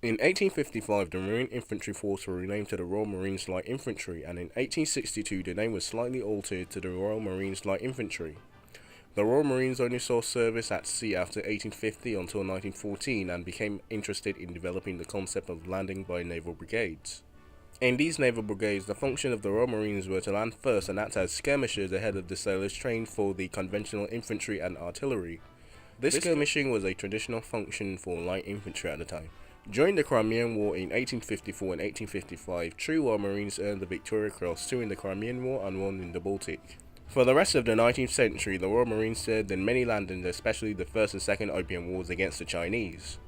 In 1855, the Marine Infantry Force were renamed to the Royal Marines Light Infantry, and in 1862 the name was slightly altered to the Royal Marines Light Infantry. The Royal Marines only saw service at sea after 1850 until 1914 and became interested in developing the concept of landing by naval brigades. In these naval brigades, the function of the Royal Marines were to land first and act as skirmishers ahead of the sailors trained for the conventional infantry and artillery. This skirmishing was a traditional function for light infantry at the time. During the Crimean War in 1854 and 1855, true Royal Marines earned the Victoria Cross, two in the Crimean War and one in the Baltic. For the rest of the 19th century, the Royal Marines served in many landings, especially the First and Second Opium Wars against the Chinese.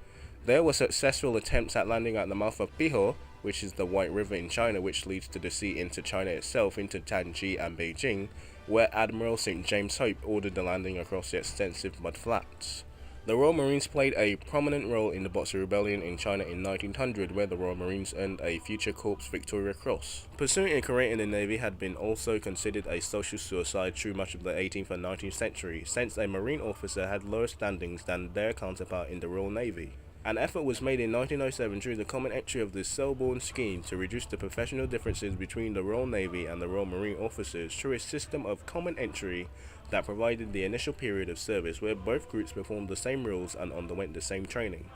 There were successful attempts at landing at the mouth of Pihor, which is the White River in China, which leads to the sea into China itself, into Tianjin and Beijing, where Admiral St. James Hope ordered the landing across the extensive mud flats. The Royal Marines played a prominent role in the Boxer Rebellion in China in 1900, where the Royal Marines earned a Future Corps Victoria Cross. Pursuing a career in the Navy had been also considered a social suicide through much of the 18th and 19th century, since a Marine officer had lower standings than their counterpart in the Royal Navy. An effort was made in 1907 through the common entry of the Selborne scheme to reduce the professional differences between the Royal Navy and the Royal Marine officers through a system of common entry that provided the initial period of service where both groups performed the same roles and underwent the same training.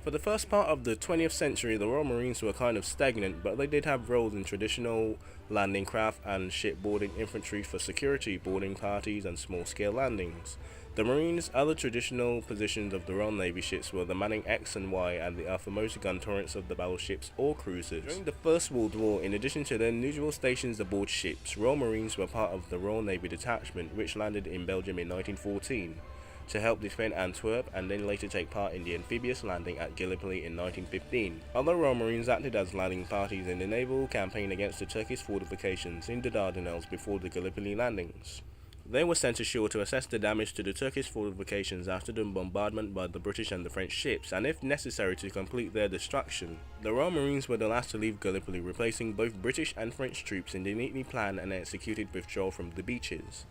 For the first part of the 20th century, the Royal Marines were kind of stagnant, but they did have roles in traditional landing craft and shipboarding infantry for security, boarding parties, and small-scale landings. The Marines' other traditional positions of the Royal Navy ships were the manning X and Y and the outermost gun turrets of the battleships or cruisers. During the First World War, in addition to their usual stations aboard ships, Royal Marines were part of the Royal Navy Detachment, which landed in Belgium in 1914. To help defend Antwerp and then later take part in the amphibious landing at Gallipoli in 1915. Other Royal Marines acted as landing parties in the naval campaign against the Turkish fortifications in the Dardanelles before the Gallipoli landings. They were sent ashore to assess the damage to the Turkish fortifications after the bombardment by the British and the French ships, and if necessary to complete their destruction. The Royal Marines were the last to leave Gallipoli, replacing both British and French troops in the neatly planned and executed withdrawal from the beaches.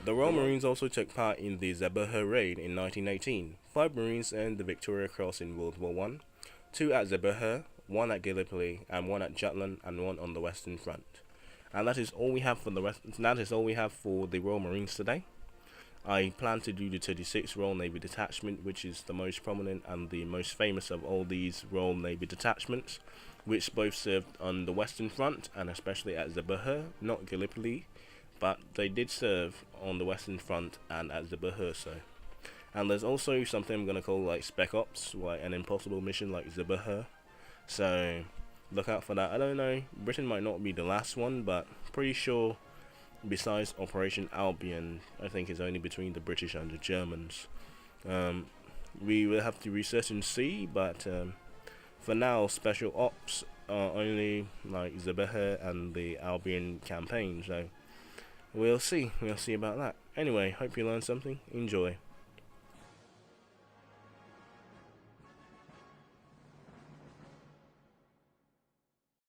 The Royal Marines also took part in the Zerbster raid in 1918. 5 Marines earned the Victoria Cross in World War I, 2 at Zerbster, 1 at Gallipoli, and 1 at Jutland, and 1 on the Western Front. And that is all we have for the Royal Marines today. I plan to do the 36th Royal Navy Detachment, which is the most prominent and the most famous of all these Royal Navy detachments, which both served on the Western Front and especially at Zerbster, not Gallipoli, but they did serve on the Western Front and at Zerbster. And there's also something I'm going to call like Spec Ops, like an impossible mission like Zerbster. So look out for that. I don't know, Britain might not be the last one, but pretty sure besides Operation Albion, I think it's only between the British and the Germans. We will have to research and see, but for now, Special Ops are only like Zerbster and the Albion campaign, so we'll see about that. Anyway, hope you learned something. Enjoy.